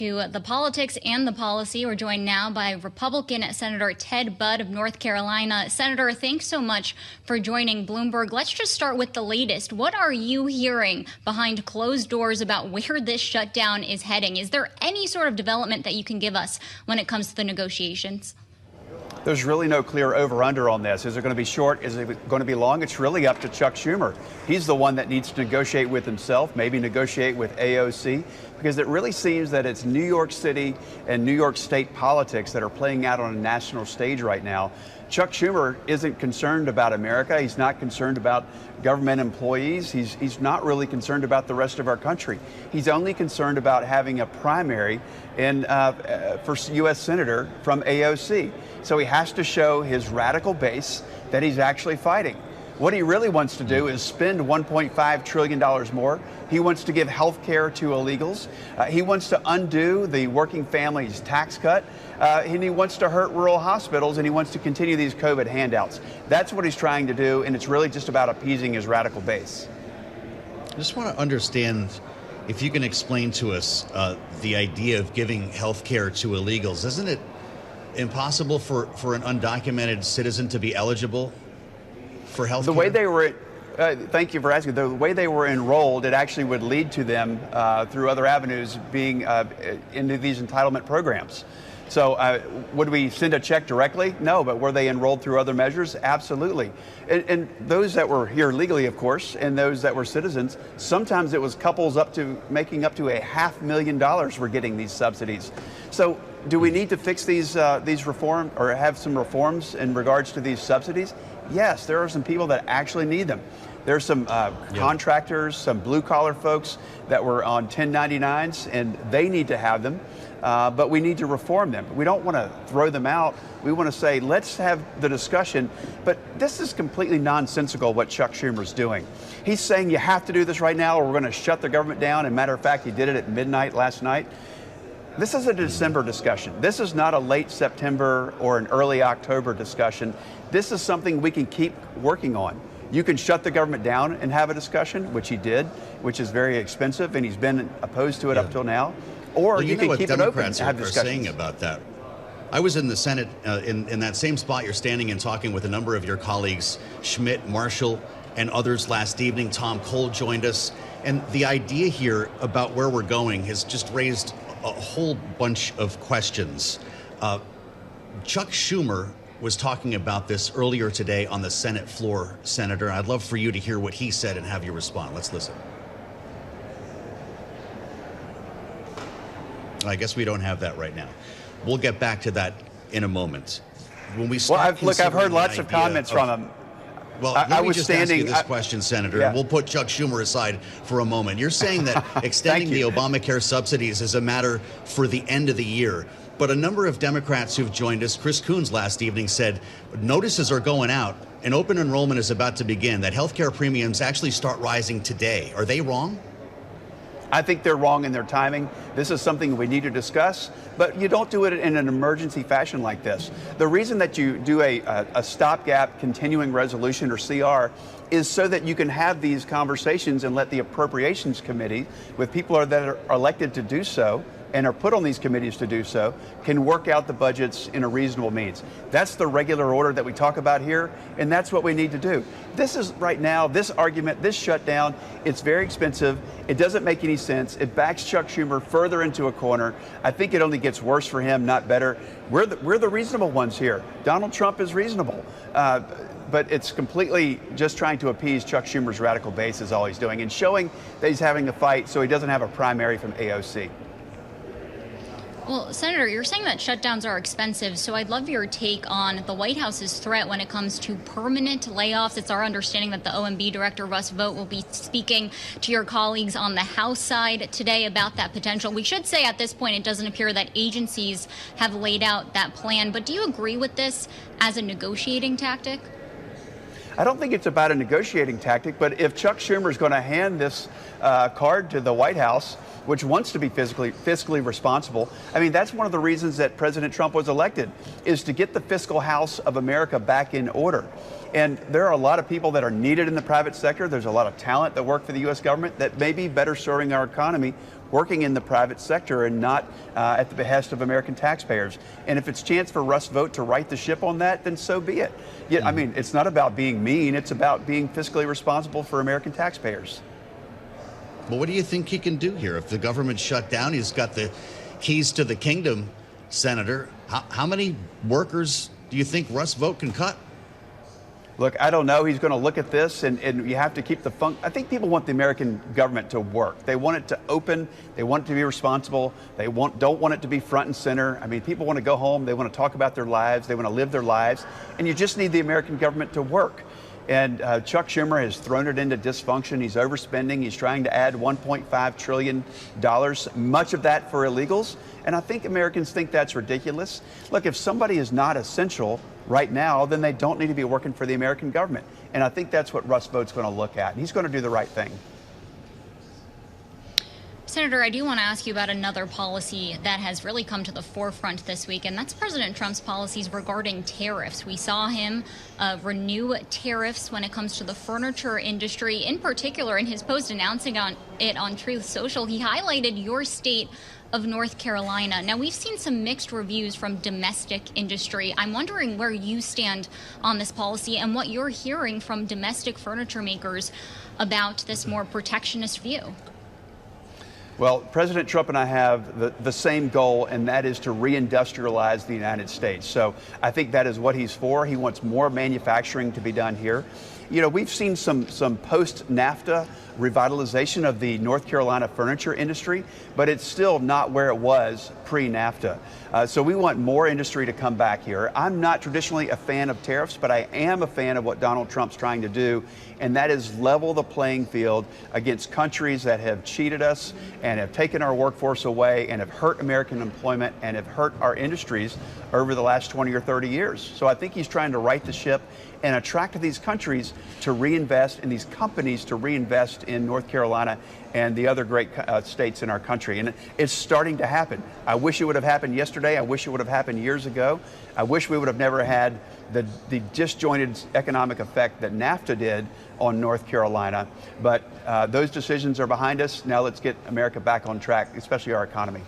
To the politics and the policy, we're joined now by Republican Senator Ted Budd of North Carolina. Senator, thanks so much for joining Bloomberg. Let's just start with the latest. What are you hearing behind closed doors about where this shutdown is heading? Is there any sort of development that you can give us when it comes to the negotiations? There's really no clear over-under on this. Is it going to be short? Is it going to be long? It's really up to Chuck Schumer. He's the one that needs to negotiate with himself, maybe negotiate with AOC, because it really seems that it's New York City and New York State politics that are playing out on a national stage right now. Chuck Schumer isn't concerned about America. He's not concerned about government employees. He's not really concerned about the rest of our country. He's only concerned about having a primary for U.S. Senator from AOC. So he has to show his radical base that he's actually fighting. What he really wants to do is spend $1.5 trillion more. He wants to give health care to illegals. He wants to undo the working families tax cut. And he wants to hurt rural hospitals, and he wants to continue these COVID handouts. That's what he's trying to do, and it's really just about appeasing his radical base. I just want to understand, if you can explain to us the idea of giving health care to illegals. Isn't it impossible for an undocumented citizen to be eligible for health care? The way they were, thank you for asking, the way they were enrolled, it actually would lead to them through other avenues being into these entitlement programs. So would we send a check directly? No, but were they enrolled through other measures? Absolutely. And those that were here legally, of course, and those that were citizens, sometimes it was couples making up to $500,000 were getting these subsidies. So do we need to fix these reform or have some reforms in regards to these subsidies? Yes, there are some people that actually need them. There's some contractors, some blue-collar folks that were on 1099s, and they need to have them. But we need to reform them. We don't want to throw them out. We want to say, let's have the discussion. But this is completely nonsensical what Chuck Schumer's doing. He's saying you have to do this right now or we're going to shut the government down. And matter of fact, he did it at midnight last night. This is a December discussion. This is not a late September or an early October discussion. This is something we can keep working on. You can shut the government down and have a discussion, which he did, which is very expensive, and he's been opposed to it up till now. Or well, you can keep Democrats it open and have discussions. Saying about that. I was in the Senate in that same spot you're standing and talking with a number of your colleagues, Schmidt, Marshall, and others last evening. Tom Cole joined us. And the idea here about where we're going has just raised a whole bunch of questions. Chuck Schumer was talking about this earlier today on the Senate floor, Senator. I'd love for you to hear what he said and have you respond. Let's listen. I guess we don't have that right now. We'll get back to that in a moment. When we start I've heard lots of comments from him. Well, let me just ask you this question, Senator, and we'll put Chuck Schumer aside for a moment. You're saying that extending the Obamacare subsidies is a matter for the end of the year. But a number of Democrats who've joined us, Chris Coons last evening said, notices are going out and open enrollment is about to begin, that health care premiums actually start rising today. Are they wrong? I think they're wrong in their timing. This is something we need to discuss, but you don't do it in an emergency fashion like this. The reason that you do a stopgap continuing resolution or CR is so that you can have these conversations and let the Appropriations Committee, with people that are elected to do so and are put on these committees to do so, can work out the budgets in a reasonable means. That's the regular order that we talk about here, and that's what we need to do. This is right now, this argument, this shutdown, it's very expensive. It doesn't make any sense. It backs Chuck Schumer further into a corner. I think it only gets worse for him, not better. We're the reasonable ones here. Donald Trump is reasonable. But it's completely just trying to appease Chuck Schumer's radical base is all he's doing, and showing that he's having a fight so he doesn't have a primary from AOC. Well, Senator, you're saying that shutdowns are expensive, so I'd love your take on the White House's threat when it comes to permanent layoffs. It's our understanding that the OMB director, Russ Vought, will be speaking to your colleagues on the House side today about that potential. We should say at this point it doesn't appear that agencies have laid out that plan, but do you agree with this as a negotiating tactic? I don't think it's about a negotiating tactic, but if Chuck Schumer is going to hand this card to the White House, which wants to be fiscally responsible. I mean, that's one of the reasons that President Trump was elected, is to get the fiscal house of America back in order. And there are a lot of people that are needed in the private sector. There's a lot of talent that work for the U.S. government that may be better serving our economy working in the private sector and not at the behest of American taxpayers. And if it's a chance for Russ Vought to right the ship on that, then so be it. Yeah, I mean, it's not about being mean, it's about being fiscally responsible for American taxpayers. Well, what do you think he can do here? If the government shut down, he's got the keys to the kingdom, Senator. How many workers do you think Russ Vought can cut? Look, I don't know. He's going to look at this, and you have to keep the funk. I think people want the American government to work. They want it to open. They want it to be responsible. They don't want it to be front and center. I mean, people want to go home. They want to talk about their lives. They want to live their lives. And you just need the American government to work. And Chuck Schumer has thrown it into dysfunction. He's overspending. He's trying to add $1.5 trillion, much of that for illegals. And I think Americans think that's ridiculous. Look, if somebody is not essential right now, then they don't need to be working for the American government. And I think that's what Russ Vought's going to look at. And he's going to do the right thing. Senator, I do want to ask you about another policy that has really come to the forefront this week, and that's President Trump's policies regarding tariffs. We saw him renew tariffs when it comes to the furniture industry. In particular, in his post announcing it on Truth Social, he highlighted your state of North Carolina. Now, we've seen some mixed reviews from domestic industry. I'm wondering where you stand on this policy and what you're hearing from domestic furniture makers about this more protectionist view. Well, President Trump and I have the same goal, and that is to reindustrialize the United States. So I think that is what he's for. He wants more manufacturing to be done here. You know, we've seen some post-NAFTA revitalization of the North Carolina furniture industry, but it's still not where it was pre-NAFTA. So we want more industry to come back here. I'm not traditionally a fan of tariffs, but I am a fan of what Donald Trump's trying to do, and that is level the playing field against countries that have cheated us and have taken our workforce away and have hurt American employment and have hurt our industries over the last 20 or 30 years. So I think he's trying to right the ship and attract these countries to reinvest, and these companies to reinvest in North Carolina and the other great states in our country. And it's starting to happen. I wish it would have happened yesterday. I wish it would have happened years ago. I wish we would have never had the disjointed economic effect that NAFTA did on North Carolina. But those decisions are behind us. Now let's get America back on track, especially our economy.